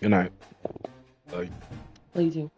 Good night. Love you. Love you too.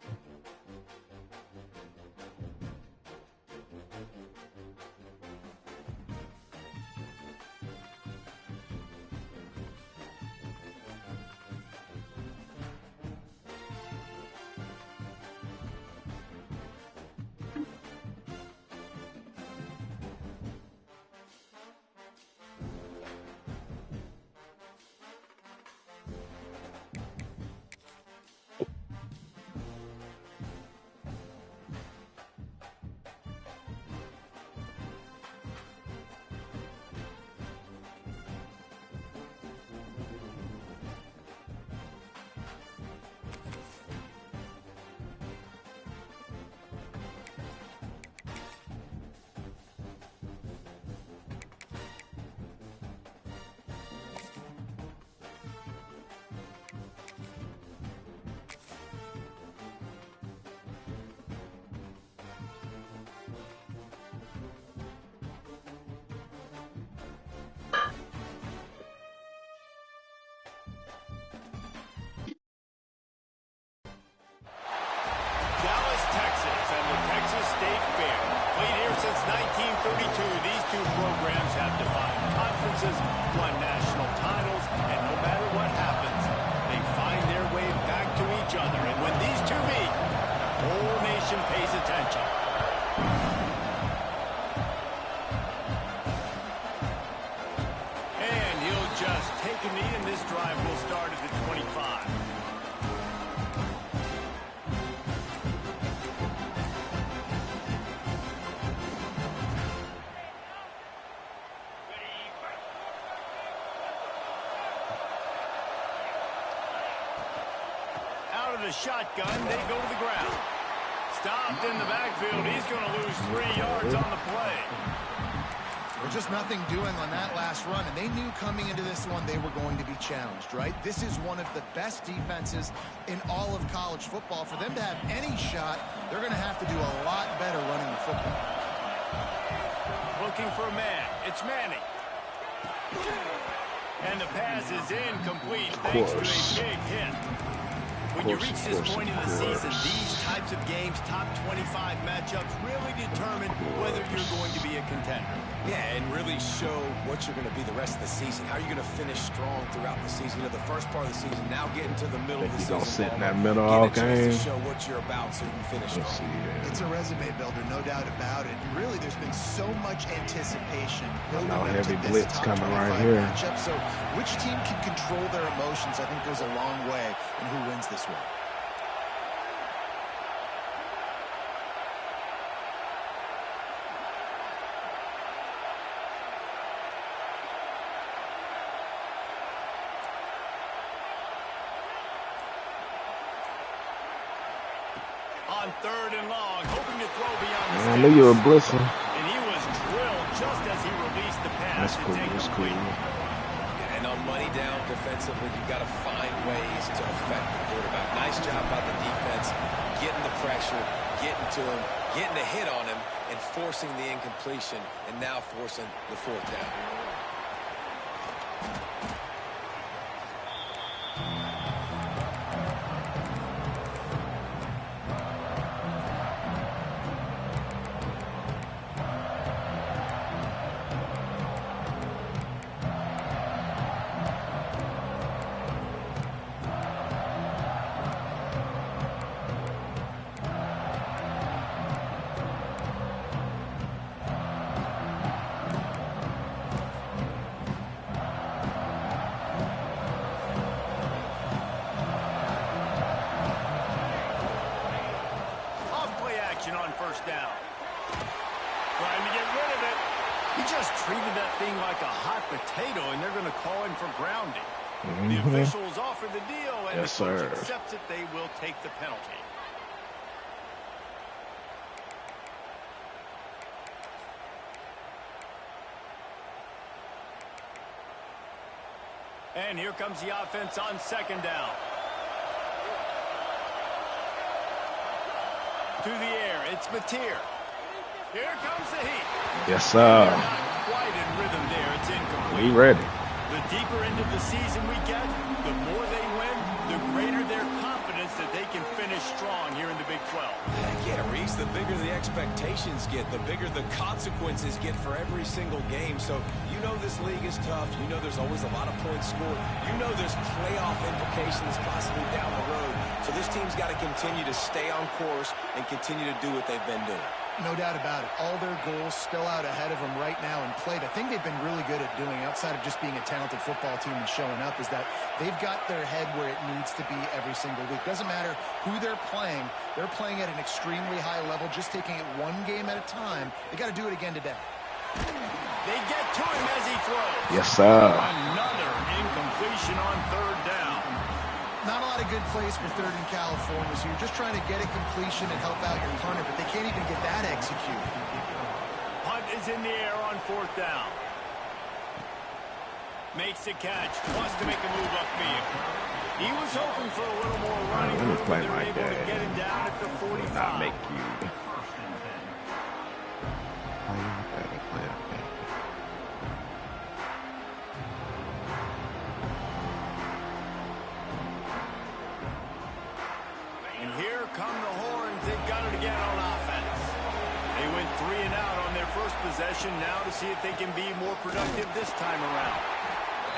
Dallas, Texas, and the Texas State Fair. Played here since 1932, these two programs have defined conferences, won national titles, and no matter what happens, they find their way back to each other. And when these two meet, the whole nation pays attention. And he'll just take a knee, and this drive will start at the 25. Out of the shotgun, they go to the ground. Stopped in the backfield. He's going to lose 3 yards on the play. There's just nothing doing on that last run, and they knew coming into this one they were going to be challenged, right? This is one of the best defenses in all of college football. For them to have any shot, they're going to have to do a lot better running the football. Looking for a man. It's Manning. And the pass is incomplete thanks to a big hit. When you reach this point in the season, these types of games, top 25 matchups, really determine whether you're going to be a contender. Yeah, and really show what you're going to be the rest of the season. How are you going to finish strong throughout the season? You know, the first part of the season, now getting to the middle of the season. He's going to sit in that middle all game. To show what you're about so you can finish strong. It's a resume builder, no doubt about it. And really, there's been so much anticipation building now up heavy to blitz this top coming 25 right here. matchup. So which team can control their emotions, I think, goes a long way in who wins this one. On 3rd and long, hoping to throw beyond the I knew you were blitzing. And he was drilled just as he released the pass. That's cool. That's cool. And on money down defensively, you've got to find ways to affect the quarterback. Nice job by the defense, getting the pressure, getting to him, getting a hit on him, and forcing the incompletion, and now forcing the 4th down. On 1st down. Trying to get rid of it. He just treated that thing like a hot potato, and they're going to call him for grounding. The officials offer the deal, and yes, the coach sir. accepts it. They will take the penalty. And here comes the offense on 2nd down. To the air, it's Mateer. Here comes the heat. Yes, sir. Not quite in rhythm there. It's incomplete. We ready. The deeper into the season we get, the more they win, the greater their confidence that they can finish strong here in the Big 12. Yeah, Reese, the bigger the expectations get, the bigger the consequences get for every single game. So you know this league is tough. You know there's always a lot of points scored. You know there's playoff implications possibly down the road. So this team's got to continue to stay on course and continue to do what they've been doing. No doubt about it. All their goals still out ahead of them right now in play. The thing they've been really good at doing, outside of just being a talented football team and showing up, is that they've got their head where it needs to be every single week. Doesn't matter who they're playing at an extremely high level, just taking it one game at a time. They got to do it again today. They get to him as he throws. Yes, sir. Another incompletion on third down. Not a lot of good plays for third in California, so you're just trying to get a completion and help out your punter, but they can't even get that executed. Punt is in the air on fourth down. Makes the catch, wants to make a move upfield. He was hoping for a little more running room, but they're able to get him down at the 45. Not make you. And here come the horns. They've got it again on offense. They went 3 and out on their first possession. Now to see if they can be more productive this time around.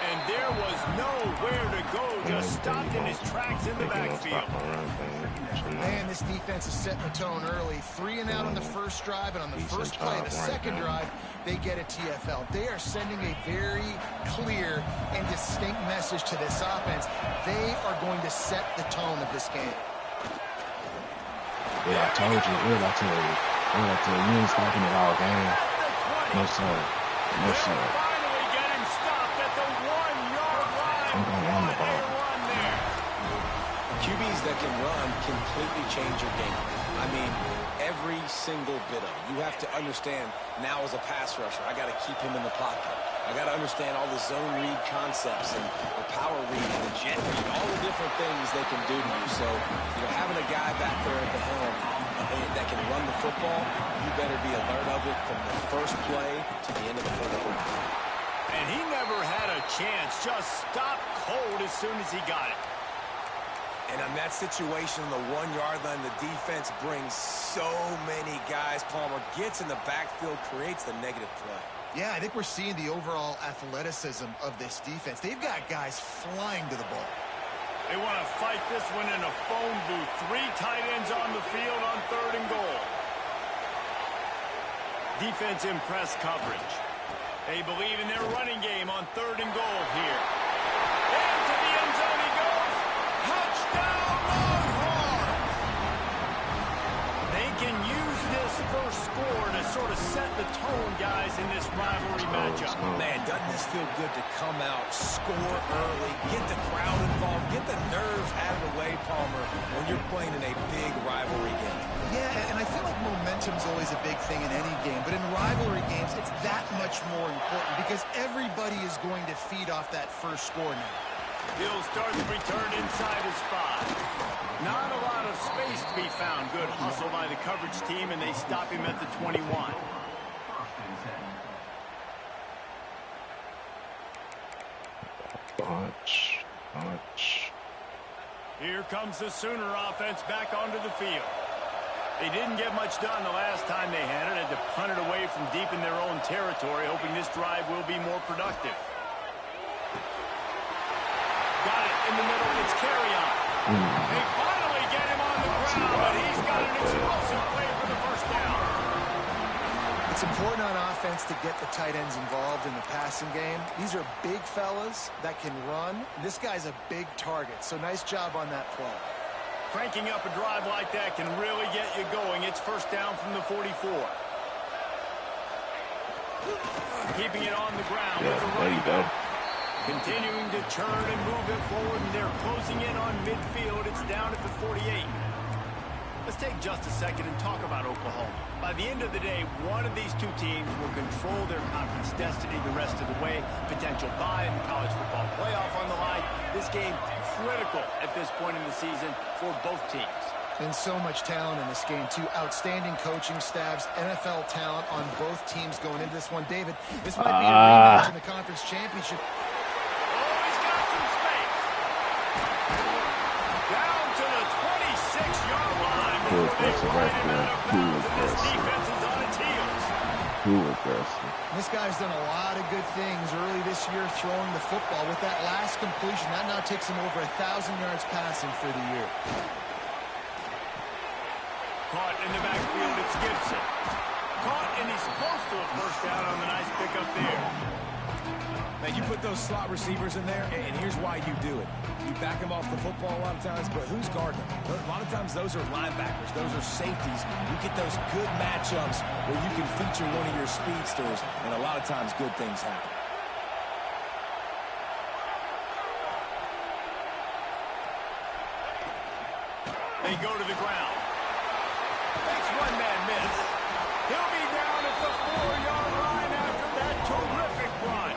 And there was nowhere to go. Just stopped in his tracks in the backfield. Man, this defense is setting the tone early. 3 and out on the first drive, and on the first play of the second drive, they get a TFL. They are sending a very clear and distinct message to this offense. They are going to set the tone of this game. Yeah, I told you. What did I tell you? What did I tell you? You ain't stopping it all game. No, sir. No, sir. Finally getting stopped at the 1-yard line. I'm going to run the ball. Run there. QBs that can run completely change your game. I mean, every single bit of it. You have to understand, now as a pass rusher, I got to keep him in the pocket. I got to understand all the zone read concepts and the power read and the jet read, all the different things they can do to you. So, having a guy back there at the helm that can run the football, you better be alert of it from the first play to the end of the fourth quarter. And he never had a chance. Just stopped cold as soon as he got it. And on that situation on the 1-yard line, the defense brings so many guys. Palmer gets in the backfield, creates the negative play. Yeah, I think we're seeing the overall athleticism of this defense. They've got guys flying to the ball. They want to fight this one in a phone booth. 3 tight ends on the field on 3rd and goal. Defense in press coverage. They believe in their running game on 3rd and goal here. Into the end zone he goes. Touchdown, Longhorns! They can use this first score to sort of set the tone, guys, in this rivalry matchup. Man, doesn't this feel good to come out, score early, get the crowd involved, get the nerves out of the way, Palmer, when you're playing in a big rivalry game. Yeah, and I feel like momentum's always a big thing in any game, but in rivalry games, it's that much more important because everybody is going to feed off that first score now. He'll start the return inside his 5. Not a lot of space to be found. Good hustle by the coverage team, and they stop him at the 21. Punch. Here comes the Sooner offense back onto the field. They didn't get much done the last time they had it. Had to punt it away from deep in their own territory, hoping this drive will be more productive. Got it in the middle. It's carry on. They finally get him on the ground, but he's got an explosive play for the first down. It's important on offense to get the tight ends involved in the passing game. These are big fellas that can run. This guy's a big target, so nice job on that play. Cranking up a drive like that can really get you going. It's first down from the 44. Keeping it on the ground with the running back. Continuing to turn and move it forward, and they're closing in on midfield. It's down at the 48. Let's take just a second and talk about Oklahoma. By the end of the day, one of these two teams will control their conference destiny the rest of the way. Potential bye in the college football playoff on the line. This game critical at this point in the season for both teams. And so much talent in this game, too. Outstanding coaching staffs, NFL talent on both teams going into this one. David, this might be a rematch in the conference championship. Oh, he's got some space. they ride him out of bounds, and this aggressive. defense is on its heels. Too aggressive. This guy's done a lot of good things early this year throwing the football. With that last completion, that now takes him over 1,000 yards passing for the year. Caught in the backfield, it's Gibson. Caught, and he's close to a first down on the nice pickup there. Now, you put those slot receivers in there, and here's why you do it. You back them off the football a lot of times, but who's guarding them? A lot of times those are linebackers. Those are safeties. You get those good matchups where you can feature one of your speedsters, and a lot of times good things happen. They go to the ground. Makes one man miss. He'll be down at the 4-yard line after that terrific run.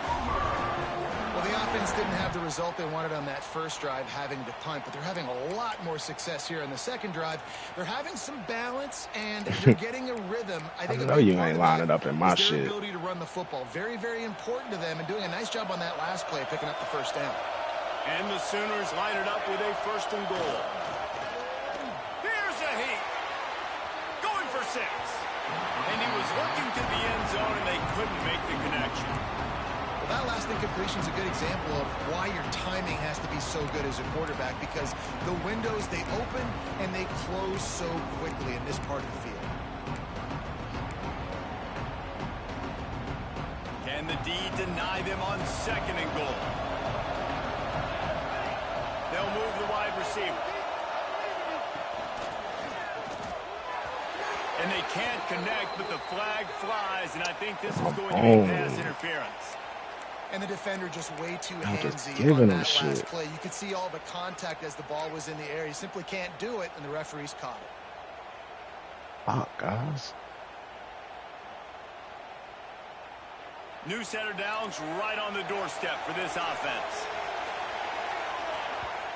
Well, the offense didn't have the result they wanted on that first drive, having to punt, but they're having a lot more success here in the second drive. They're having some balance, and they're getting a rhythm. I think know you ain't lining up in my is their shit. ability to run the football. Very, very important to them, and doing a nice job on that last play, picking up the first down. And the Sooners line it up with a 1st and goal. Here's a heat. Going for 6. And he was looking to the end zone, and they couldn't make the connection. Well, that last incompletion is a good example of why your timing has to be so good as a quarterback, because the windows, they open and they close so quickly in this part of the field. Can the D deny them on 2nd and goal? They'll move the wide receiver. And they can't connect, but the flag flies, and I think this is going to be pass interference. And the defender just way too I'm just handsy giving on him that shit. last play. You could see all the contact as the ball was in the air. He simply can't do it, and the referees caught it. Fuck, guys. New set of downs right on the doorstep for this offense.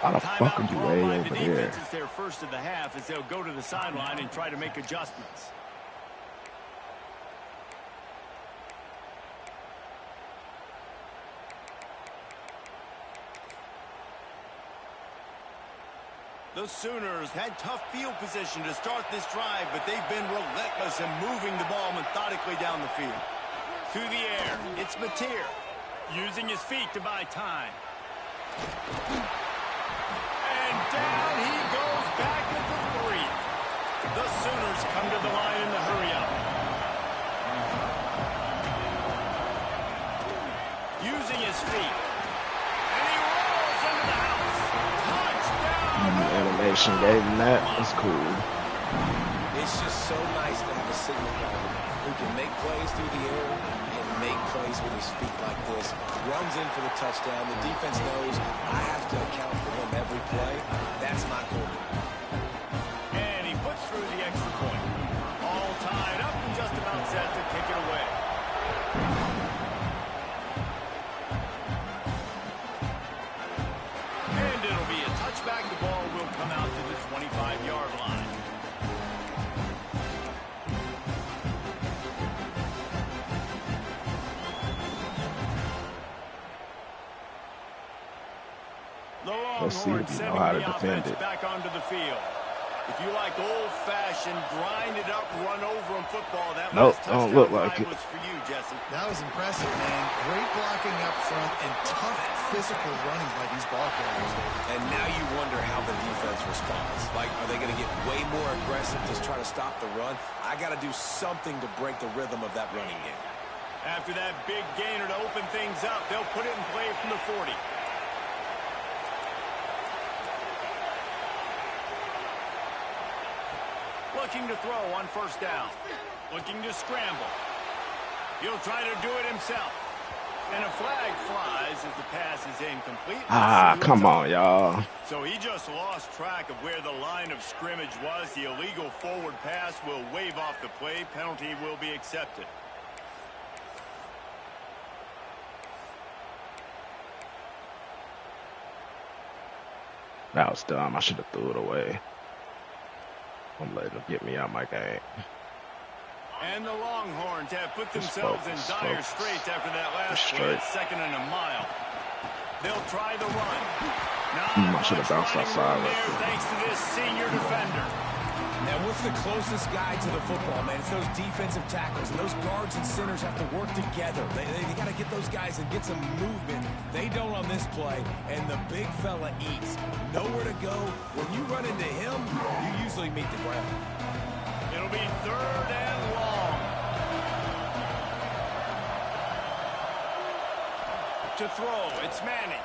How the fuck are you Timeout way called by over the there? defense is their first of the half as they'll go to the sideline and try to make adjustments. The Sooners had tough field position to start this drive, but they've been relentless in moving the ball methodically down the field. To the air, it's Mateer, using his feet to buy time. And down he goes back at the 3. The Sooners come to the line in the hurry-up. Using his feet. And he rolls into the house. Touchdown! Animation gave him that. That's cool. It's just so nice to have a signal guy who can make plays through the air and make plays with his feet like this. Runs in for the touchdown. The defense knows I have to account for him every play. That's my quarterback. And he puts through the extra point. All tied up and just about set to kick it away. And it'll be a touchback. The ball will come out to the 25-yard line. The Let's see Longhorns if you know sending how to the defend offense it. back onto the field. If you like old-fashioned, grind-it-up, run-over-'em football, that Nope, last don't touchdown look like drive it. was for you, Jesse. That was impressive, man. Great blocking up front and tough physical running by these ball carriers. And now you wonder how the defense responds. Like, are they going to get way more aggressive to try to stop the run? I got to do something to break the rhythm of that running game. After that big gainer to open things up, they'll put it in play from the 40. Looking to throw on 1st down. Looking to scramble. He'll try to do it himself. And a flag flies as the pass is incomplete. Ah, come on, y'all. So he just lost track of where the line of scrimmage was. The illegal forward pass will wave off the play. Penalty will be accepted. That was dumb. I should have threw it away. I'm letting him get me out my game. And the Longhorns have put Just themselves focus, in dire focus. straits after that last Just play. straight. It's 2nd and a mile. They'll try the run. Not I should have much bounced running outside room right there there. thanks to this senior defender. Now, what's the closest guy to the football, man? It's those defensive tackles. And those guards and centers have to work together. They got to get those guys and get some movement. They don't on this play, and the big fella eats. Nowhere to go. When you run into him, you usually meet the ground. It'll be 3rd and long. To throw, it's Manning.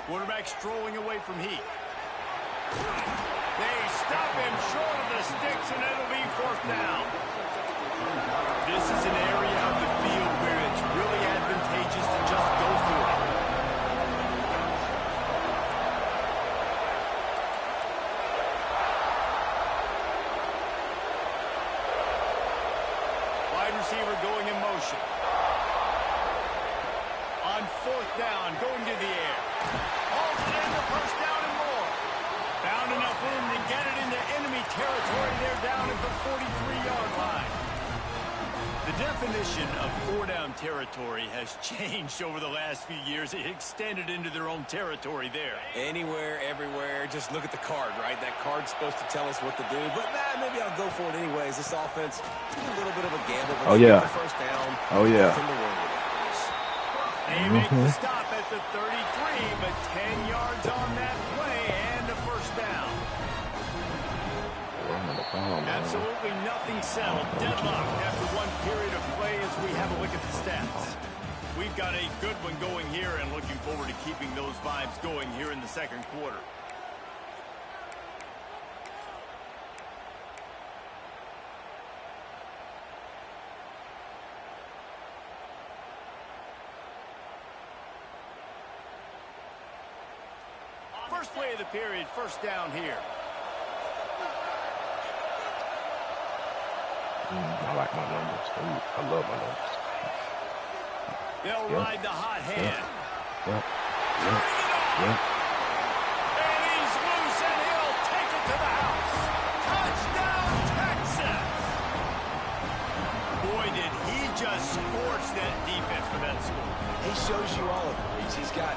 Quarterback strolling away from Heat. They stop him short of the sticks, and it'll be 4th down. This is an area of the field where it's really advantageous to just go for it. Wide receiver going in motion. On 4th down, going to the air. Hauls it in the 1st down and more. Found enough room to get it into enemy territory. They're down at the 43-yard line. The definition of 4-down territory has changed over the last few years. It extended into their own territory there. Anywhere, everywhere. Just look at the card, right? That card's supposed to tell us what to do. But maybe I'll go for it anyways. This offense, a little bit of a gamble. But oh, yeah. The 1st down. Oh, yeah. Nothing to worry about. They make the stop at the 33, but 10 yards on that play and a 1st down. Absolutely nothing settled. Deadlocked after one period of play as we have a look at the stats. We've got a good one going here and looking forward to keeping those vibes going here in the 2nd quarter. First play of the period, 1st down here. I like my numbers. I love my numbers. They'll ride the hot hand. Yep. And he's loose, and he'll take it to the house. Touchdown, Texas! Boy, did he just scorch that defense for that score. He shows you all of it, Reese. He's got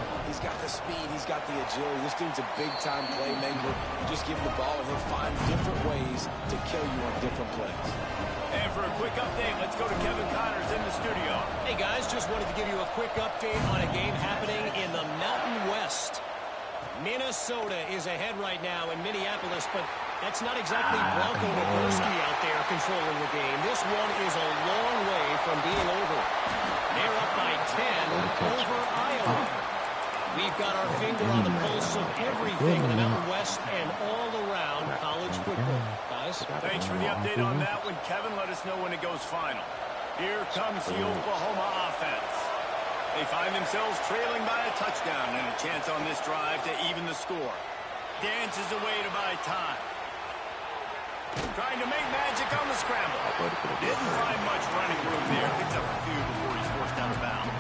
the speed. He's got the agility. This dude's a big-time playmaker. You just give him the ball, and he'll find different ways to kill you on different plays. And for a quick update, let's go to Kevin Connors in the studio. Hey, guys, just wanted to give you a quick update on a game happening in the Mountain West. Minnesota is ahead right now in Minneapolis, but that's not exactly Bronco Nagurski out there controlling the game. This one is a long way from being over. They're up by 10 over Iowa. We've got our finger on the pulse of everything in the Mountain West and all around college football. Guys? Thanks for the update on that one, Kevin. Let us know when it goes final. Here comes the Oklahoma offense. They find themselves trailing by a touchdown and a chance on this drive to even the score. Dances away to buy time. Trying to make magic on the scramble. Didn't find much running room there. Picks up a few before he's forced out of bounds.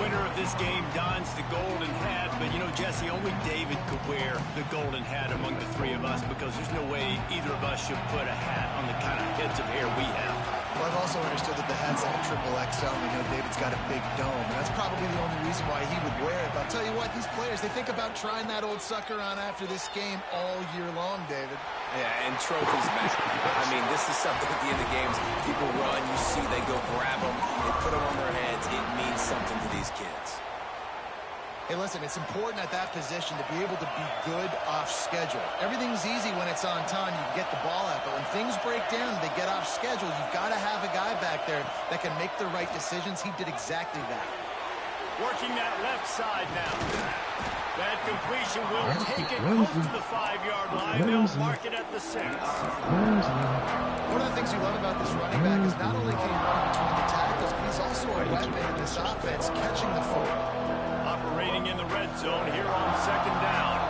Winner of this game dons the golden hat, but you know, Jesse, only David could wear the golden hat among the 3 of us because there's no way either of us should put a hat on the kind of heads of hair we have. Well, I've also understood that the hat's like a triple XL. We know David's got a big dome, and that's probably the only reason why he would wear it. But I'll tell you what, these players, they think about trying that old sucker on after this game all year long, David. Yeah, and trophies matter. I mean, this is something at the end of games. People run, you see, they go grab them, they put them on their heads. It means something to these kids. Hey, listen, it's important at that position to be able to be good off schedule. Everything's easy when it's on time. You can get the ball out, but when things break down, they get off schedule. You've got to have a guy back there that can make the right decisions. He did exactly that. Working that left side now. That completion will take it close to the 5-yard line. They'll mark it at the 6. One of the things you love about this running back is not only can he run between the tackles, but he's also a weapon in this offense, catching the football. Operating in the red zone here on 2nd down.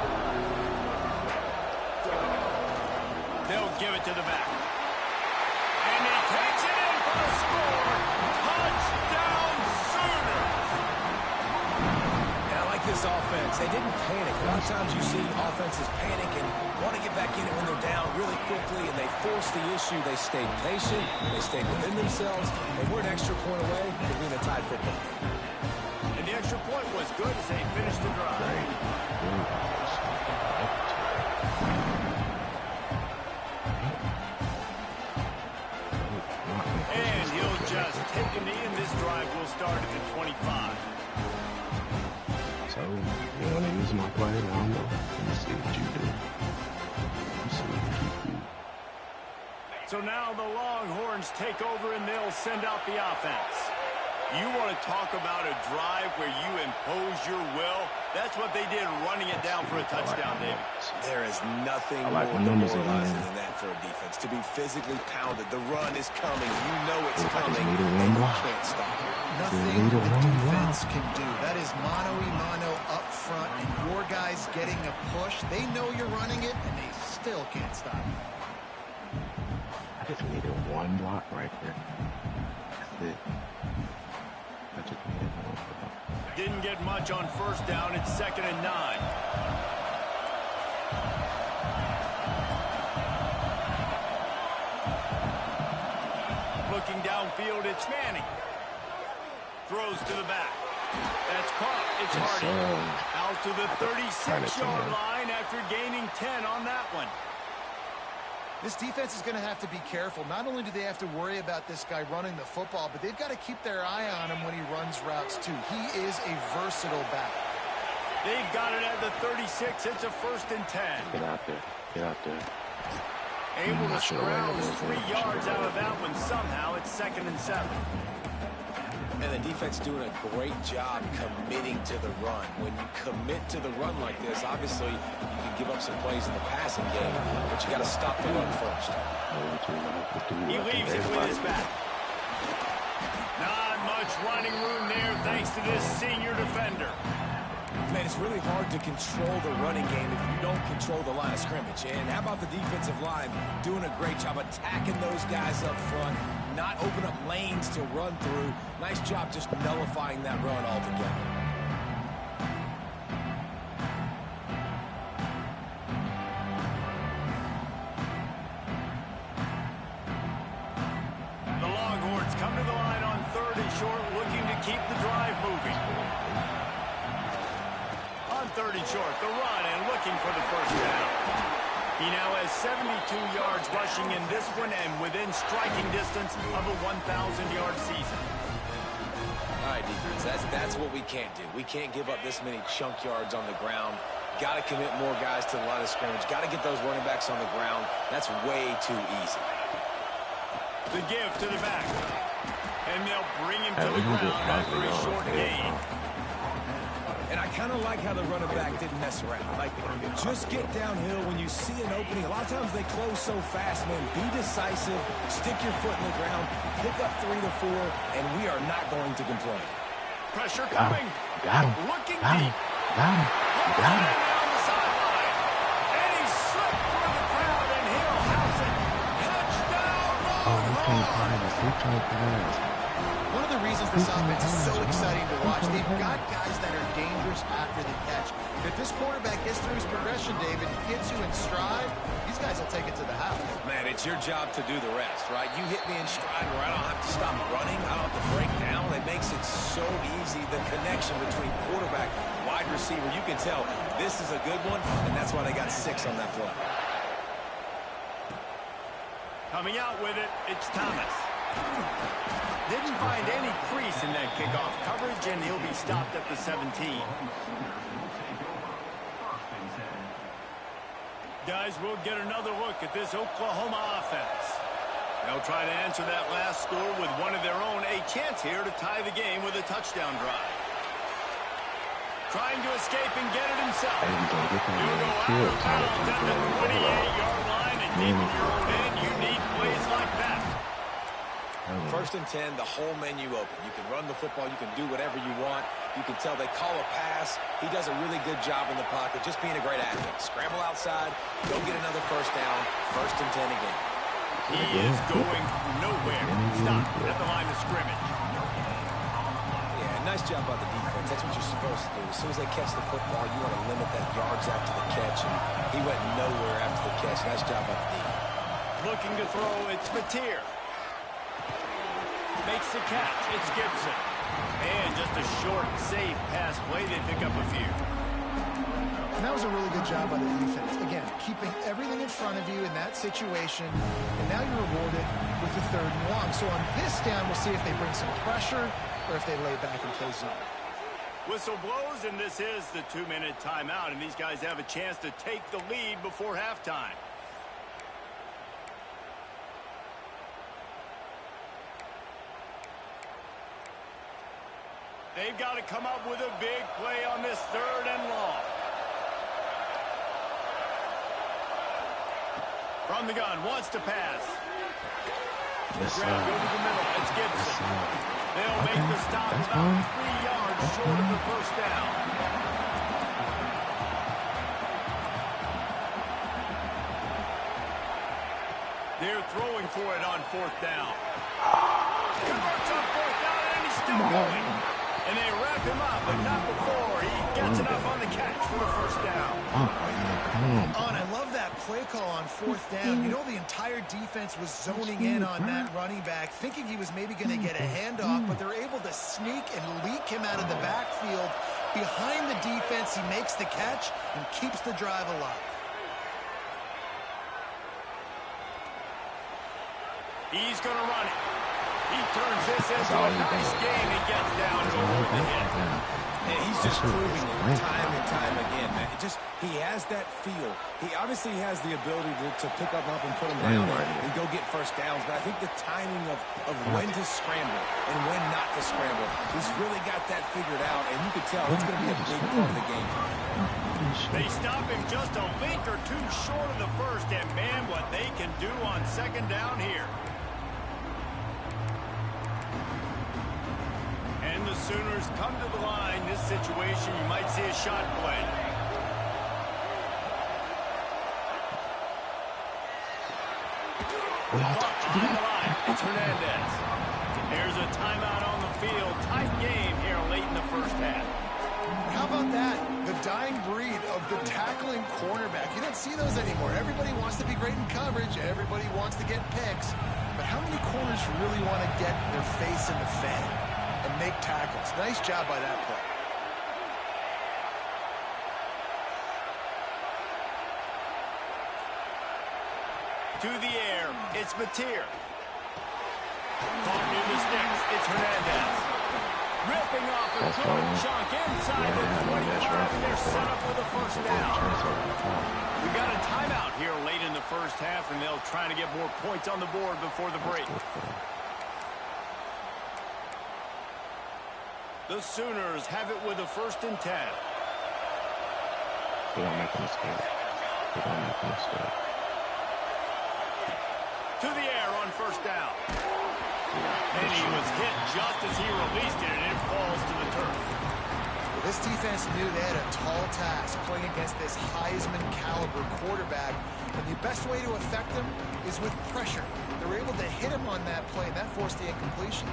They'll give it to the back. And he takes it in for the score. Touchdown Sooners! And I like this offense. They didn't panic. A lot of times you see offenses panic and want to get back in it when they're down really quickly, and they force the issue. They stayed patient. They stayed within themselves. And we're an extra point away from being a tied football game. And the extra point was good as they finished the drive. start at the 25. So, you want to use my play? I don't know. Let me see what you do. Let me see what you do. So now the Longhorns take over and they'll send out the offense. You want to talk about a drive where you impose your will? That's what they did running it down for a touchdown, David. There is nothing like more numbers demoralizing again. than that for a defense. To be physically pounded. The run is coming. You know it's I just coming. need a And one you block. can't stop it. Nothing the defense can do. That is mano-a-mano up front, and your guys getting a push. They know you're running it, and they still can't stop it. I just needed one block right there. That's it. I just needed one block. Didn't get much on first down. It's 2nd and 9. Looking downfield, it's Manning. Throws to the back. That's caught. It's Yes, Hardy. sir. Out to the Hardy 36-yard to me. line after gaining 10 on that one. This defense is going to have to be careful. Not only do they have to worry about this guy running the football, but they've got to keep their eye on him when he runs routes, too. He is a versatile back. They've got it at the 36. It's a 1st and 10. Get out there. Get out there. Able to I should've ran scrounge it over. 3 yards out of that one somehow. It's 2nd and 7. And the defense doing a great job committing to the run. When you commit to the run like this, obviously you can give up some plays in the passing game, but you got to stop the run first. He leaves it with his back. Not much running room there thanks to this senior defender. Man, it's really hard to control the running game if you don't control the line of scrimmage. And how about the defensive line doing a great job attacking those guys up front, not open up lanes to run through. Nice job just nullifying that run altogether. The Longhorns come to the line on 3rd and short, looking to keep the drive moving. On 3rd and short, the run and looking for the first down. He now has 72 yards rushing in this one and within striking distance of a 1,000-yard season. All right, defense, that's what we can't do. We can't give up this many chunk yards on the ground. Got to commit more guys to the line of scrimmage. Got to get those running backs on the ground. That's way too easy. The give to the back. And they'll bring him to the ground after a short gain. And I kind of like how the running back didn't mess around. Like, just get downhill when you see an opening. A lot of times they close so fast, man. Be decisive, stick your foot in the ground, pick up 3 to 4, and we are not going to complain. Pressure Got coming. him. Got him. Looking Got him. deep. Got him. Got him. Down the sideline. And he slipped through the crowd, and he'll house it. Touchdown, Oh, he can't Longhorns. pass. He can't pass. One of the reasons this offense is so exciting to watch, they've got guys that are dangerous after the catch. If this quarterback gets through his progression, David, gets you in stride, these guys will take it to the house. Man, it's your job to do the rest, right? You hit me in stride where I don't have to stop running. I don't have to break down. It makes it so easy, the connection between quarterback, wide receiver. You can tell this is a good one, and that's why they got 6 on that play. Coming out with it, it's Thomas. Didn't find any crease in that kickoff coverage, and he'll be stopped at the 17. Guys, we'll get another look at this Oklahoma offense. They'll try to answer that last score with one of their own. A chance here to tie the game with a touchdown drive. Trying to escape and get it himself. He'll go out of bounds at the 28-yard line, and deep in your own end, you need plays like that. 1st and 10, the whole menu open. You can run the football. You can do whatever you want. You can tell they call a pass. He does a really good job in the pocket, just being a great athlete. Scramble outside, go get another first down. 1st and 10 again. He is going nowhere. Stop at the line of scrimmage. Yeah, nice job by the defense. That's what you're supposed to do. As soon as they catch the football, you want to limit that yards after the catch, and he went nowhere after the catch. Nice job by the defense. Looking to throw, it's Mateer. Makes the catch, it's Gibson. And just a short, safe pass play. They pick up a few. And that was a really good job by the defense. Again, keeping everything in front of you in that situation, and now you're rewarded with the 3rd and long. So on this down, we'll see if they bring some pressure or if they lay back and play zone. Whistle blows, and this is the 2-minute timeout, and these guys have a chance to take the lead before halftime. They've got to come up with a big play on this 3rd and long. From the gun, wants to pass. Yes, Grab, go to the middle. It's Gibson. They'll make the stop about 3 yards short of the first down. They're throwing for it on 4th down. Converts on 4th down, and he's still going. And they wrap him up, but not before he gets enough on the catch for the first down. Oh, and I love that play call on 4th down. You know, the entire defense was zoning in on that running back, thinking he was maybe going to get a handoff, but they're able to sneak and leak him out of the backfield. Behind the defense, he makes the catch and keeps the drive alive. He's going to run it. He turns this into a nice game and gets down over the hit. And he's just proving it time and time again, man. He has that feel. He obviously has the ability to pick up and put him down and go get first downs. But I think the timing of when to scramble and when not to scramble, he's really got that figured out. And you can tell it's going to be a big part of the game. They stop him just a link or two short of the first. And, man, what they can do on 2nd down here. And the Sooners come to the line. This situation, you might see a shot play. On the line, it's Hernandez. There's a timeout on the field. Tight game here late in the first half. How about that? The dying breed of the tackling cornerback. You don't see those anymore. Everybody wants to be great in coverage. Everybody wants to get picks. But how many corners really want to get their face in the fan and make tackles? Nice job by that play. To the air, it's Mateer. Caught near the sticks, it's Hernandez. Ripping off a good chunk inside the 25, and they're set up with a first down. We got a timeout here late in the first half, and they'll try to get more points on the board before the break. The Sooners have it with a 1st and 10. They don't make a mistake. They don't make a mistake. To the air on 1st down. And he was hit just as he released it, and it falls to the turf. Well, this defense knew they had a tall task playing against this Heisman caliber quarterback, and the best way to affect him is with pressure. They were able to hit him on that play, and that forced the incompletion.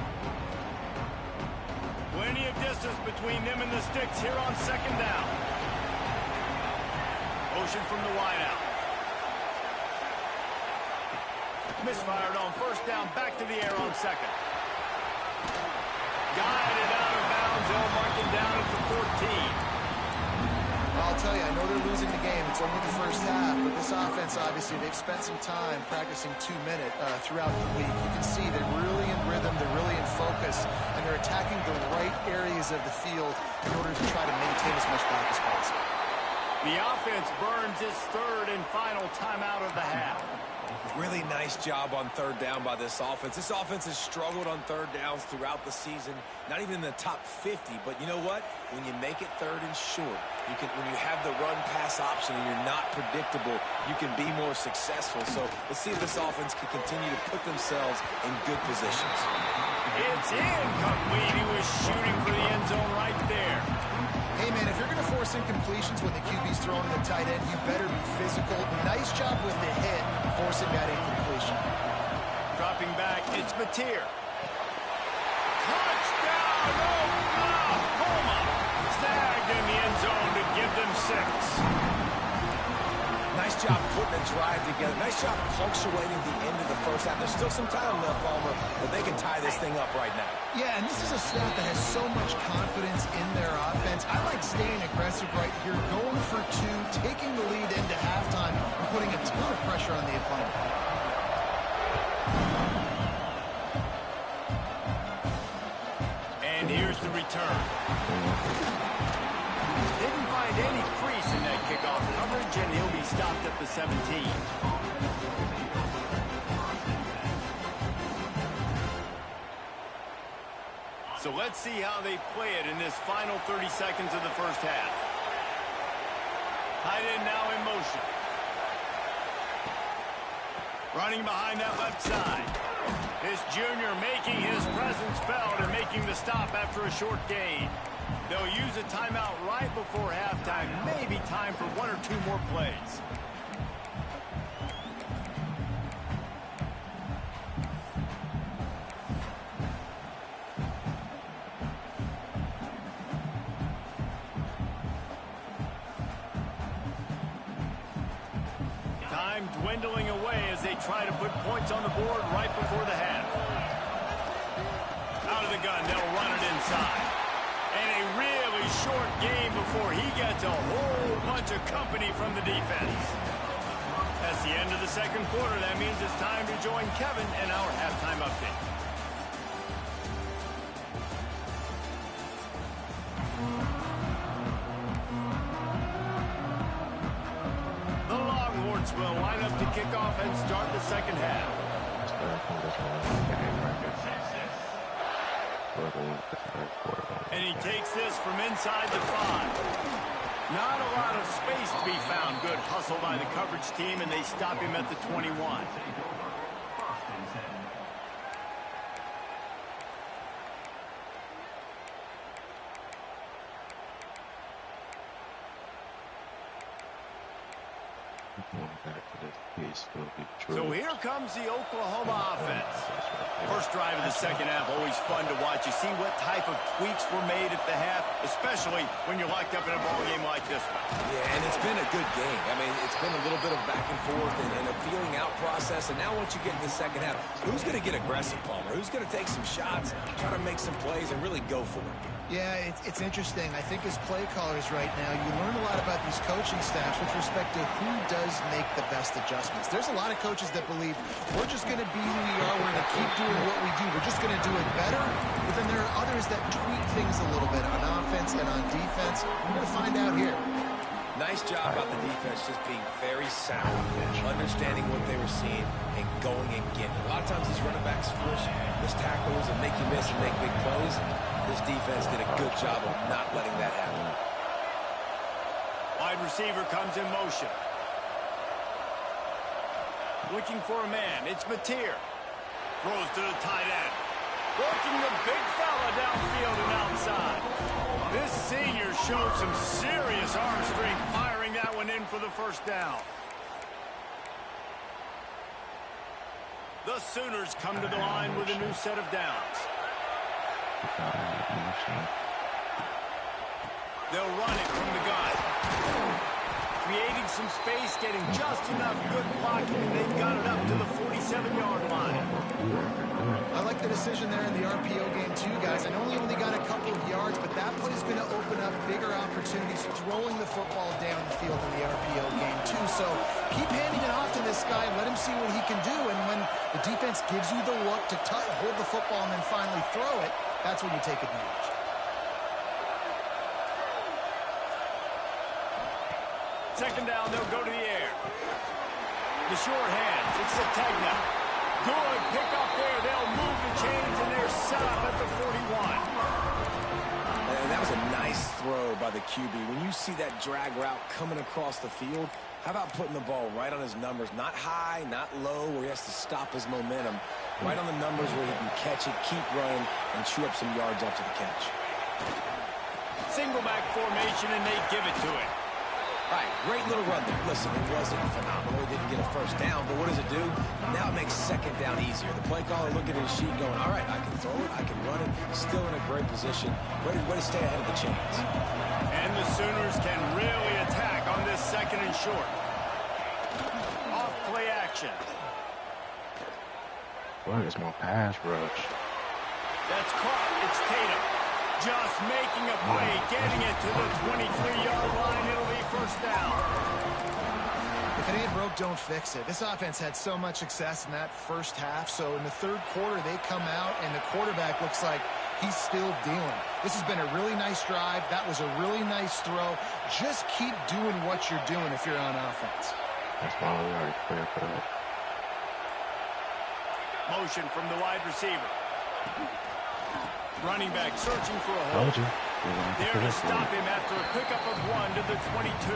Plenty of distance between them and the sticks here on 2nd down. Motion from the wideout. Misfired on 1st down, back to the air on 2nd. Guided out of bounds, they'll mark him down at the 14. I'll tell you, I know they're losing the game. It's only the first half, but this offense, obviously, they've spent some time practicing 2-minute throughout the week. You can see they're really in rhythm, they're really in focus, and they're attacking the right areas of the field in order to try to maintain as much clock as possible. The offense burns its 3rd and final timeout of the half. Really nice job on 3rd down by this offense. This offense has struggled on 3rd downs throughout the season. Not even in the top 50, but you know what? When you make it 3rd and short, when you have the run-pass option and you're not predictable, you can be more successful. So let's see if this offense can continue to put themselves in good positions. It's incomplete. He was shooting for the end zone right there. Hey, man, if you're going to force incompletions when the QB's throwing the tight end, you better be physical. Nice job with the hit, forcing that incompletion. Dropping back, it's Mateer. Touchdown, Oklahoma! Snagged in the end zone to give them 6. Nice job putting a drive together. Nice job punctuating the end of the first half. There's still some time left, Palmer, but they can tie this thing up right now. Yeah, and this is a staff that has so much confidence in their offense. I like staying aggressive right here, going for 2, taking the lead into halftime, and putting a ton of pressure on the opponent. And return. Didn't find any crease in that kickoff coverage, and he'll be stopped at the 17. So let's see how they play it in this final 30 seconds of the first half. Tight end now in motion. Running behind that left side. This junior making his presence felt and making the stop after a short gain. They'll use a timeout right before halftime. Maybe time for one or two more plays. Time dwindling away as they try to put points on the board right before the half. Out of the gun, they'll run it inside. And a really short game before he gets a whole bunch of company from the defense. That's the end of the second quarter. That means it's time to join Kevin in our halftime update. The Longhorns will line up to kick off and start the second half. And he takes this from inside the 5. Not a lot of space to be found. Good hustle by the coverage team, and they stop him at the 21. So here comes the Oklahoma offense. First drive of the second half, always fun to watch. You see what type of tweaks were made at the half, especially when you're locked up in a ball game like this one. Yeah, and it's been a good game. I mean, it's been a little bit of back and forth and a feeling out process. And now once you get in the second half, who's going to get aggressive, Palmer? Who's going to take some shots, try to make some plays, and really go for it? Yeah, it's interesting. I think as play callers right now, you learn a lot about these coaching staffs with respect to who does make the best adjustments. There's a lot of coaches that believe we're just going to be who we are. We're going to keep doing what we do. We're just going to do it better. But then there are others that tweak things a little bit on offense and on defense. We're going to find out here. Nice job by the defense just being very sound, understanding what they were seeing, and going and getting it. A lot of times these running backs force missed tackles and make you miss and make big plays. This defense did a good job of not letting that happen. Wide receiver comes in motion. Looking for a man. It's Mateer. Throws to the tight end. Working the big fella downfield and outside. This senior showed some serious arm strength, firing that one in for the first down. The Sooners come to the line with a new set of downs. They'll run it from the gun. Creating some space, getting just enough good blocking, and they've got it up to the 47-yard line. I like the decision there in the RPO game too, guys. I know he only got a couple of yards, but that play is going to open up bigger opportunities throwing the football down the field in the RPO game too. So keep handing it off to this guy and let him see what he can do. And when the defense gives you the look to hold the football and then finally throw it, that's when you take advantage. Second down, they'll go to the air. The short hands, it's Sategna. Good pick up there. They'll move the chains, and they're set up at the 41. And that was a nice throw by the QB. When you see that drag route coming across the field, how about putting the ball right on his numbers? Not high, not low, where he has to stop his momentum. Right on the numbers where he can catch it, keep running, and chew up some yards after the catch. Single back formation, and they give it to him. All right, great little run there. Listen, it wasn't phenomenal. He didn't get a first down, but what does it do? Now it makes second down easier. The play caller looking at his sheet going, all right, I can throw it, I can run it, still in a great position. Way to stay ahead of the chains. And the Sooners can really attack on this second and short. Off play action. Boy, it's more pass rush. That's caught. It's Tatum. Just making a play, getting it to the 23-yard line. It'll be first down. If it ain't broke, don't fix it. This offense had so much success in that first half. So in the third quarter, they come out, and the quarterback looks like He's still dealing. This has been a really nice drive. That was a really nice throw. Just keep doing what you're doing if you're on offense. That's why we already clear for that. Motion from the wide receiver. Running back searching for a hole. Told you. There to stop him after a pickup of 1 to the 22.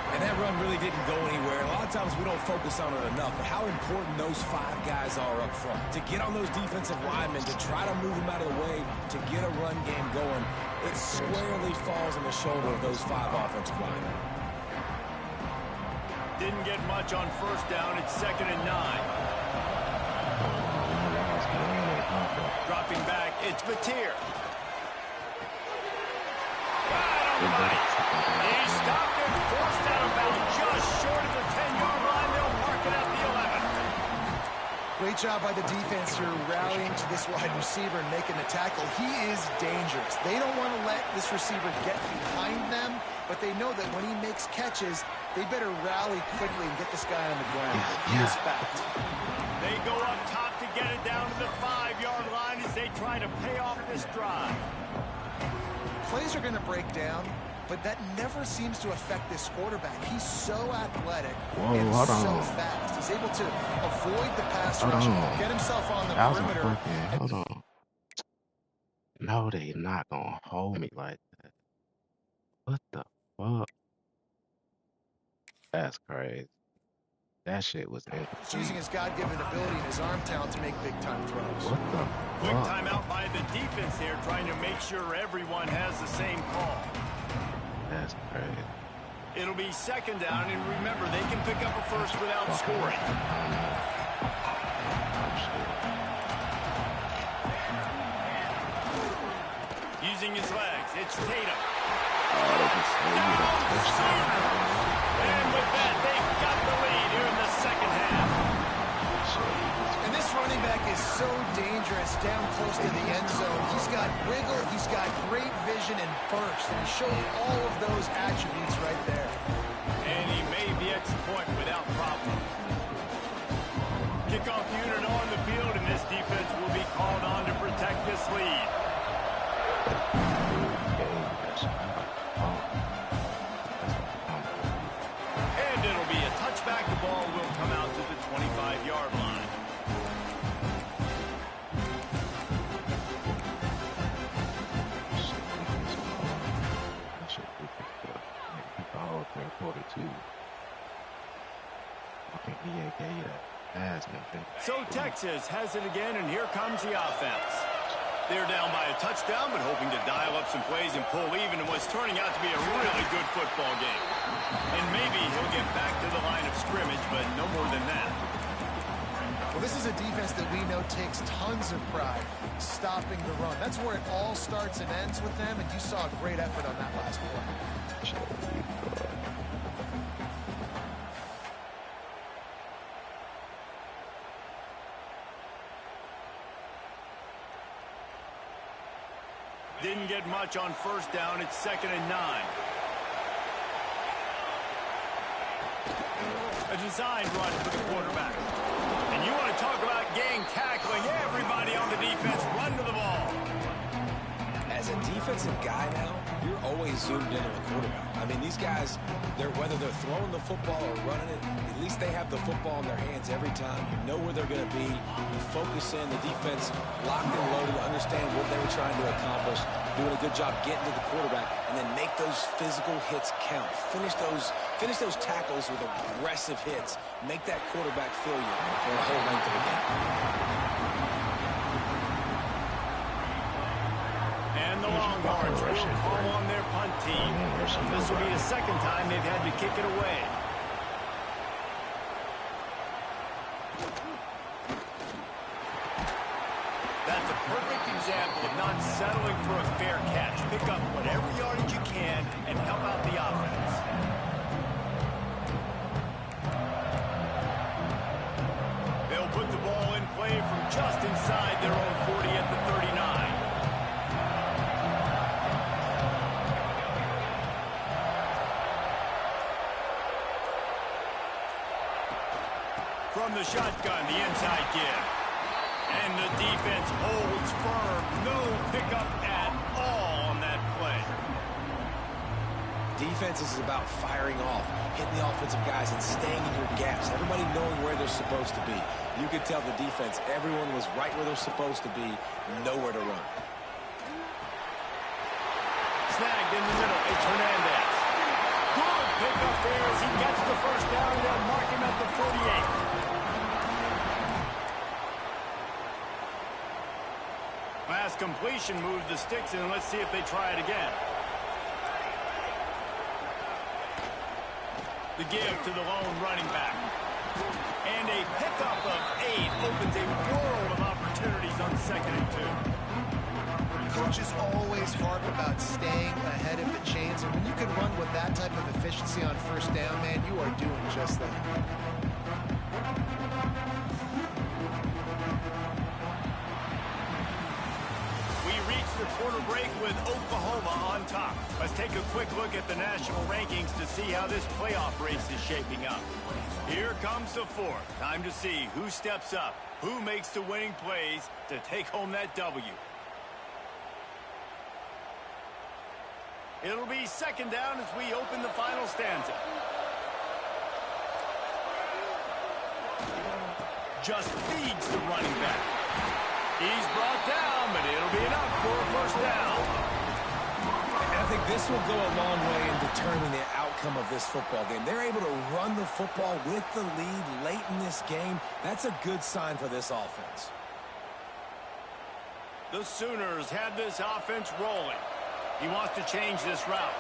And that run really didn't go anywhere. A lot of times we don't focus on it enough, but how important those 5 guys are up front. To get on those defensive linemen, to try to move them out of the way, to get a run game going, it squarely falls on the shoulder of those 5 offensive linemen. Didn't get much on first down. It's 2nd and 9. Dropping back, it's Mateer. Right on the money. He stopped and forced out of bounds just short of the 10-yard line. They'll mark it at the 11. Great job by the defense here rallying to this wide receiver and making the tackle. He is dangerous. They don't want to let this receiver get behind them, but they know that when he makes catches, they better rally quickly and get this guy on the ground. He is fast. They go up top to get it down to the 5-yard line as they try to pay off this drive. Plays are going to break down, but that never seems to affect this quarterback. He's so athletic and so fast. He's able to avoid the pass rush, get himself on the perimeter. Hold on. No, they not going to hold me like that. What the fuck? That's crazy. That shit was He's interesting. using his God-given ability and his arm talent to make big-time throws. What the Quick fuck? timeout by the defense there, trying to make sure everyone has the same call. That's crazy. It'll be 2nd down, and remember, they can pick up a first without scoring. Using his legs, it's Tatum. And with that, they've got the lead here in the 2nd half. And this running back is so dangerous down close to the end zone. He's got wiggle, he's got great vision and burst, and he showed all of those attributes right there. And he made the extra point without problem. Kickoff unit on the field, and this defense will be called on to protect this lead. And it'll be a touchback. The ball will come out to the 25-yard line. So Texas has it again, and here comes the offense. They're down by a touchdown, but hoping to dial up some plays and pull even in what's turning out to be a really good football game. And maybe he'll get back to the line of scrimmage, but no more than that. Well, this is a defense that we know takes tons of pride stopping the run. That's where it all starts and ends with them, and you saw a great effort on that last play. Didn't get much on first down. It's 2nd and 9. A design run for the quarterback. And you want to talk about gang tackling. Everybody on the defense run to the ball. As a defensive guy now, you're always zoomed in on the quarterback. I mean, these guys, whether they're throwing the football or running it, at least they have the football in their hands every time. You know where they're going to be. You focus in, the defense locked and loaded, understand what they were trying to accomplish, doing a good job getting to the quarterback, and then make those physical hits count. Finish those tackles with aggressive hits. Make that quarterback feel you for the whole length of the game. And the Longhorns will call on their punt team. This will be the 2nd time they've had to kick it away. That's a perfect example of not settling for a fair catch. Pick up whatever yardage you can and help out the offense. They'll put the ball in play from just inside their own 40 at the 39. From the shotgun, the inside give. And the defense holds firm. No pickup at all on that play. Defense is about firing off, hitting the offensive guys and staying in your gaps. Everybody knowing where they're supposed to be. You could tell the defense, everyone was right where they're supposed to be, nowhere to run. Snagged in the middle. It's Hernandez. Good pickup there as he gets the first down. They'll mark him at the 48. Last completion moved the sticks in. Let's see if they try it again. The give to the lone running back. And a pickup of 8 opens a world of opportunities on 2nd and 2. Coaches always harp about staying ahead of the chains, and when you can run with that type of efficiency on 1st down, man, you are doing just that. The quarter break with Oklahoma on top. Let's take a quick look at the national rankings to see how this playoff race is shaping up. Here comes the 4th. Time to see who steps up, who makes the winning plays to take home that W. It'll be 2nd down as we open the final stanza. Just feeds the running back. He's brought down, but it'll be enough for a 1st down. And I think this will go a long way in determining the outcome of this football game. They're able to run the football with the lead late in this game. That's a good sign for this offense. The Sooners have this offense rolling. He wants to change this route.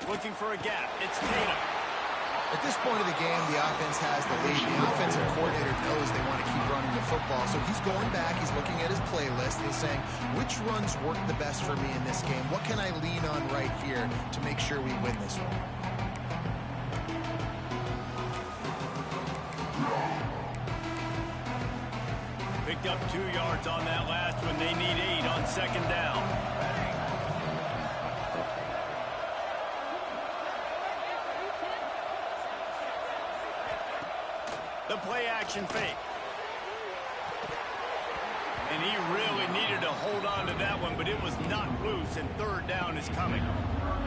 Looking for a gap. It's Tatum. At this point of the game, the offense has the lead. The offensive coordinator knows they want to keep running the football, so he's going back, he's looking at his playlist, and he's saying, which runs work the best for me in this game? What can I lean on right here to make sure we win this one? Picked up 2 yards on that last one. They need 8 on 2nd down. The play action fake. And he really needed to hold on to that one, but it was not loose, and 3rd down is coming.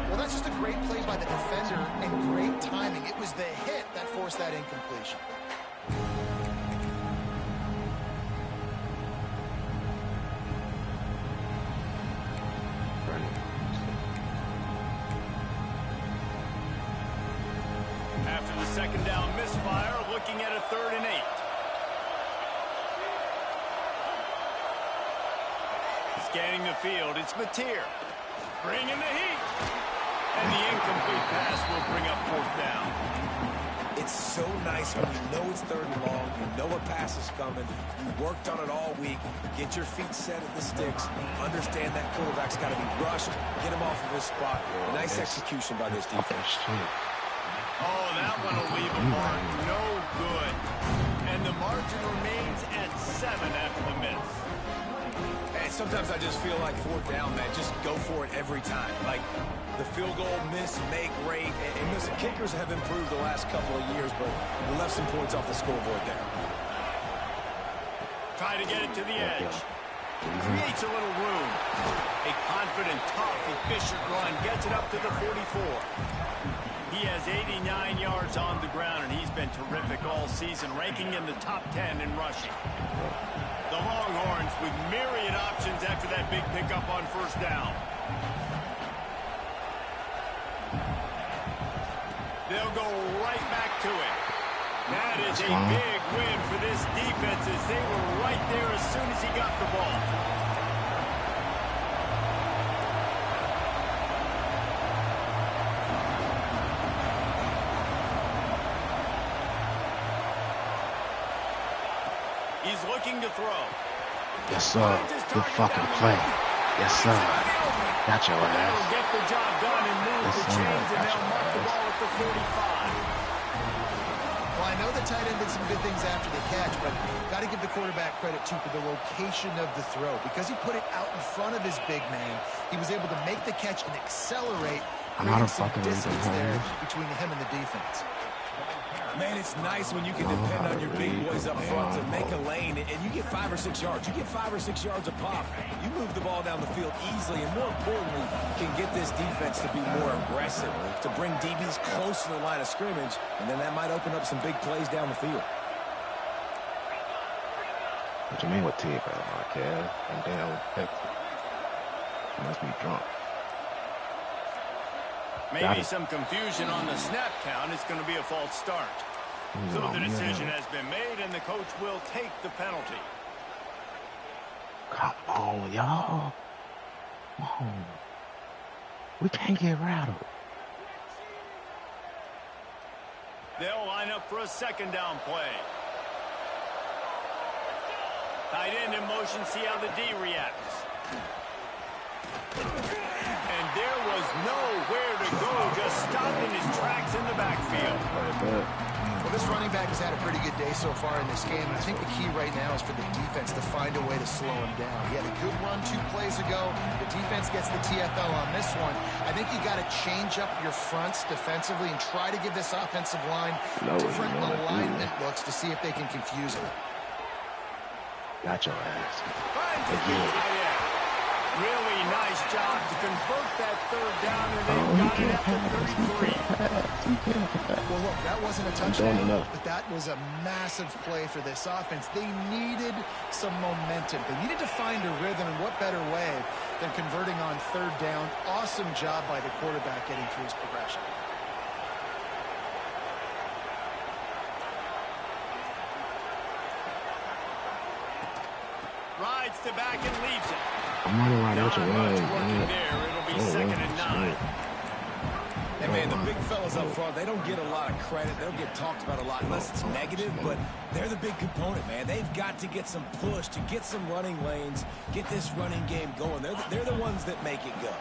Well, that's just a great play by the defender and great timing. It was the hit that forced that incompletion. After the 2nd down misfire, looking at a 3rd and 8. Scanning the field, it's Mateer. Bringing the heat. And the incomplete pass will bring up 4th down. It's so nice when you know it's 3rd and long, you know a pass is coming, you worked on it all week, get your feet set at the sticks, understand that quarterback's got to be rushed, get him off of his spot. Nice execution by this defense. Oh, that one will leave a mark. No good. And the margin remains at 7 after the miss. And sometimes I just feel like 4th down, man, just go for it every time. Like the field goal, miss, make, rate. And listen, kickers have improved the last couple of years, but we left some points off the scoreboard there. Try to get it to the edge. Creates a little room. A confident, tough, efficient run. Gets it up to the 44. He has 89 yards on the ground, and he's been terrific all season, ranking in the top 10 in rushing. The Longhorns with myriad options after that big pickup on 1st down. They'll go right back to it. That is a big win for this defense as they were right there as soon as he got the ball. He's looking to throw. Yes, sir. Good fucking play. Yes, sir. Got your ass. That'll get the job done and move Yes, the sir. chains, and Got they'll your mark the ass. ball at the 45. Well, I know the tight end did some good things after the catch, but got to give the quarterback credit, too, for the location of the throw. Because he put it out in front of his big man, he was able to make the catch and accelerate, I'm out of creating some fucking distance reading there homes. between him and the defense. Man, it's nice when you can depend on your big boys up front to make a lane, and you get 5 or 6 yards. You get 5 or 6 yards a pop. You move the ball down the field easily, and more importantly, can get this defense to be more aggressive, to bring DBs close to the line of scrimmage, and then that might open up some big plays down the field. What you mean with T, bro? Marquez and down Texas. He must be drunk. Maybe some confusion on the snap count. It's going to be a false start. So the decision has been made, and the coach will take the penalty. Come on, y'all. Come on. We can't get rattled. They'll line up for a second down play. Tight end in motion, see how the D reacts. And there was nowhere to go, just stopped in his tracks in the backfield. Well, this running back has had a pretty good day so far in this game, and I think the key right now is for the defense to find a way to slow him down. He had a good run 2 plays ago. The defense gets the TFL on this one. I think you got to change up your fronts defensively and try to give this offensive line different alignment looks to see if they can confuse him. Got your ass. Really nice job to convert that third down, and they've got it at the 33. Well, look, that wasn't a touchdown, but that was a massive play for this offense. They needed some momentum. They needed to find a rhythm, and what better way than converting on third down. Awesome job by the quarterback getting through his progression. Rides to back and leaves it. I'm running right out your way, man. It'll be second and 9. And man, the big fellas up front, they don't get a lot of credit. They don't get talked about a lot unless it's negative, but they're the big component, man. They've got to get some push, to get some running lanes, get this running game going. They're the ones that make it go.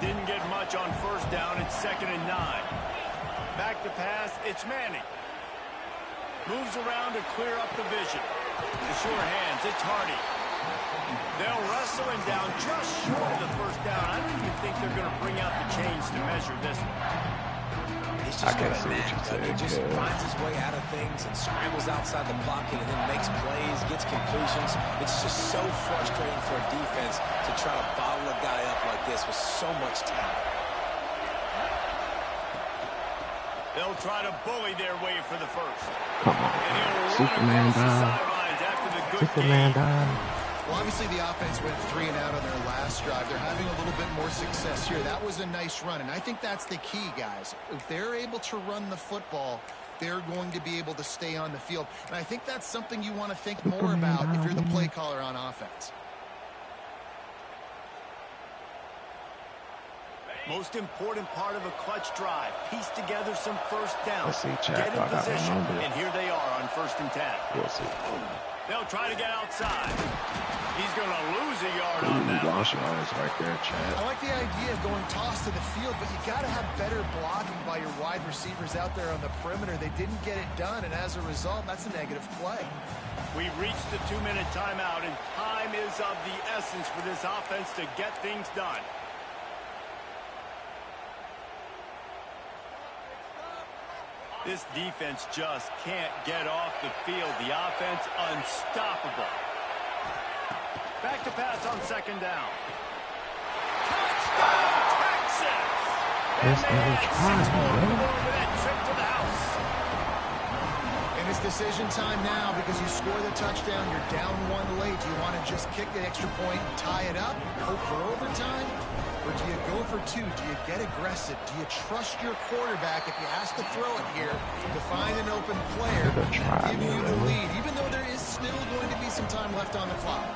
Didn't get much on first down. It's second and 9. Back to pass. It's Manning. Moves around to clear up the vision. The sure hands. It's Hardy. They'll wrestle him down just short of the first down. I don't even think they're going to bring out the chains to measure this one. He's just got a knack. He just finds his way out of things and scrambles outside the pocket and then makes plays, gets completions. It's just so frustrating for a defense to try to bottle a guy up like this with so much talent. They'll try to bully their way for the first. Come on. And he'll Superman run across the down. sidelines after the good Superman game. down. Well, obviously the offense went 3 and out on their last drive. They're having a little bit more success here. That was a nice run, and I think that's the key, guys. If they're able to run the football, they're going to be able to stay on the field. And I think that's something you want to think more about if you're the play caller on offense. Most important part of a clutch drive. Piece together some first down. Let's see, Chad. Get in I got my position, number. and here they are on first and 10. We'll see. They'll try to get outside. He's going to lose a yard on Ooh, that. lost your eyes right there, Chad. I like the idea of going toss to the field, but you got to have better blocking by your wide receivers out there on the perimeter. They didn't get it done, and as a result, that's a negative play. We've reached the 2-minute timeout, and time is of the essence for this offense to get things done. This defense just can't get off the field. The offense unstoppable. Back to pass on second down. Touchdown, Texas! And they had 6 more to go with that trip to the house. And it's decision time now because you score the touchdown, you're down 1 late. Do you want to just kick the extra point, tie it up, hope for overtime? Or do you go for 2? Do you get aggressive? Do you trust your quarterback if he has to throw it here to find an open player to give you the lead, even though there is still going to be some time left on the clock?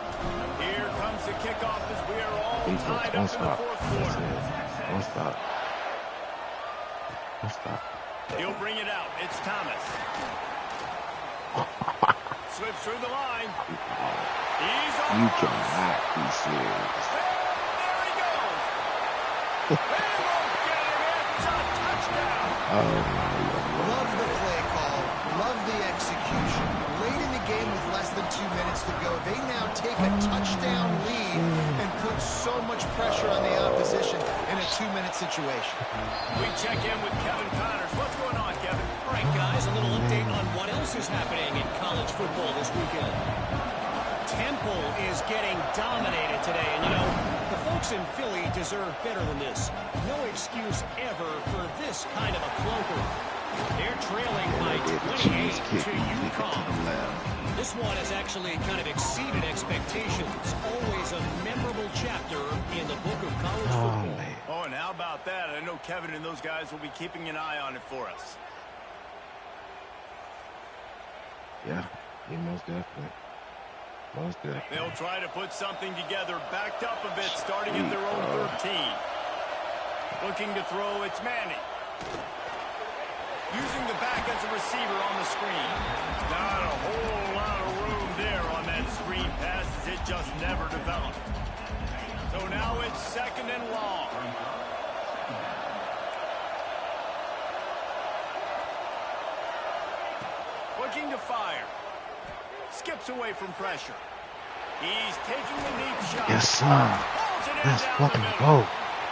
Here comes the kickoff as we are all tied up in the fourth quarter. Don't stop. Don't stop. He'll bring it out. It's Thomas. Slips through the line. He's on. You cannot be serious. There he goes. They won't get him. It's a touchdown. Oh, my Lord. Love the play call. Love the execution. Late in the game with less than 2 minutes to go, they now take a touchdown lead and put so much pressure on the opposition in a 2-minute situation. We check in with Kevin Connors. What's going on, Kevin? Frank, a little update on what else is happening in college football this weekend. Temple is getting dominated today, and you know, the folks in Philly deserve better than this. No excuse ever for this kind of a clunker. They're trailing by 28 to UConn. This one has actually kind of exceeded expectations. Always a memorable chapter in the book of college football. Oh, and how about that? I know Kevin and those guys will be keeping an eye on it for us. Yeah, most definitely. Most definitely. They'll try to put something together, backed up a bit, starting at their own 13. Looking to throw, it's Manning. Using the back as a receiver on the screen. Not a whole lot of room there on that screen pass, as it just never developed. So now it's 2nd and long. Looking to fire. Skips away from pressure. He's taking the deep shot. Yes, sir. Let's fucking go.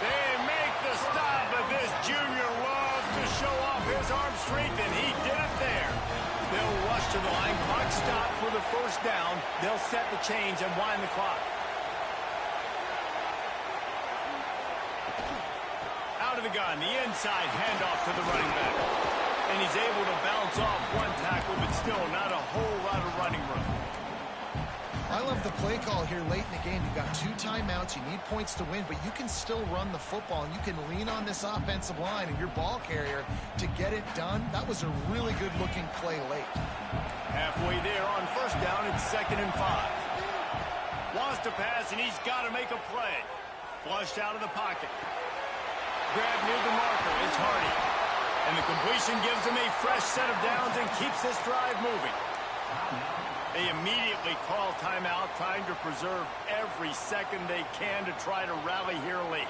They make the stop, but this junior loves to show off his arm strength, and he did it there. They'll rush to the line. Clock stop for the first down. They'll set the chains and wind the clock. Out of the gun, the inside handoff to the running back. And he's able to bounce off one tackle, but still not a whole lot of running room. I love the play call here late in the game. You've got 2 timeouts. You need points to win, but you can still run the football, and you can lean on this offensive line and your ball carrier to get it done. That was a really good-looking play late. Halfway there on first down, it's 2nd and 5. Wants to pass, and he's got to make a play. Flushed out of the pocket. Grab near the marker. It's Hardy. And the completion gives him a fresh set of downs and keeps this drive moving. They immediately call timeout, trying to preserve every second they can to try to rally here late.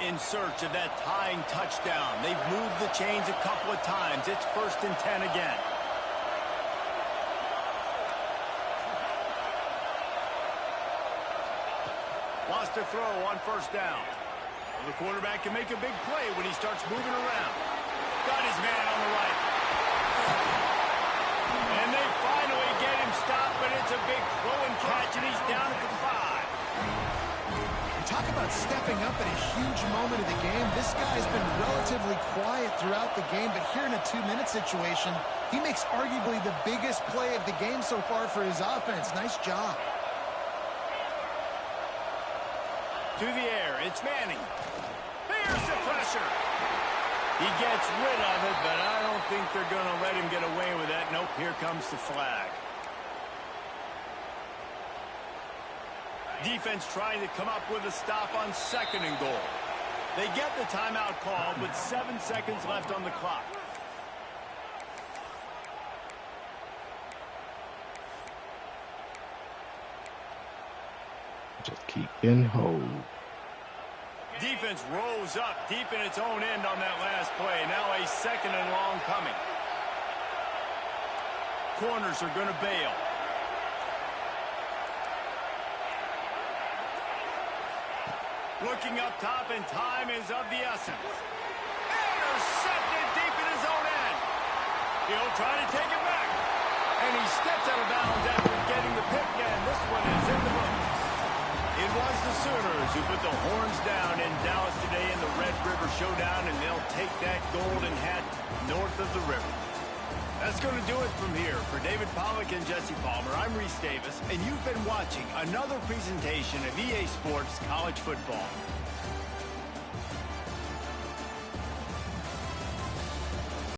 In search of that tying touchdown. They've moved the chains a couple of times. It's 1st and 10 again. Wants to throw on first down. Well, the quarterback can make a big play when he starts moving around. Got his man on the right. And they finally get him stopped, but it's a big throw and catch, and he's down at the 5. Talk about stepping up at a huge moment of the game. This guy's been relatively quiet throughout the game, but here in a 2-minute situation, he makes arguably the biggest play of the game so far for his offense. Nice job. To the air, it's Manning. There's the pressure. He gets rid of it, but I don't think they're going to let him get away with that. Nope, here comes the flag. Defense trying to come up with a stop on 2nd and goal. They get the timeout called with 7 seconds left on the clock. Just keep in hold. Defense rolls up deep in its own end on that last play. Now a 2nd and long coming. Corners are going to bail. Looking up top, and time is of the essence. Intercepted deep in his own end. He'll try to take it back. And he steps out of bounds after getting the pick, and this one is in the books. It was the Sooners who put the horns down in Dallas today in the Red River Showdown, and they'll take that golden hat north of the river. That's going to do it from here. For David Pollack and Jesse Palmer, I'm Reese Davis, and you've been watching another presentation of EA Sports College Football.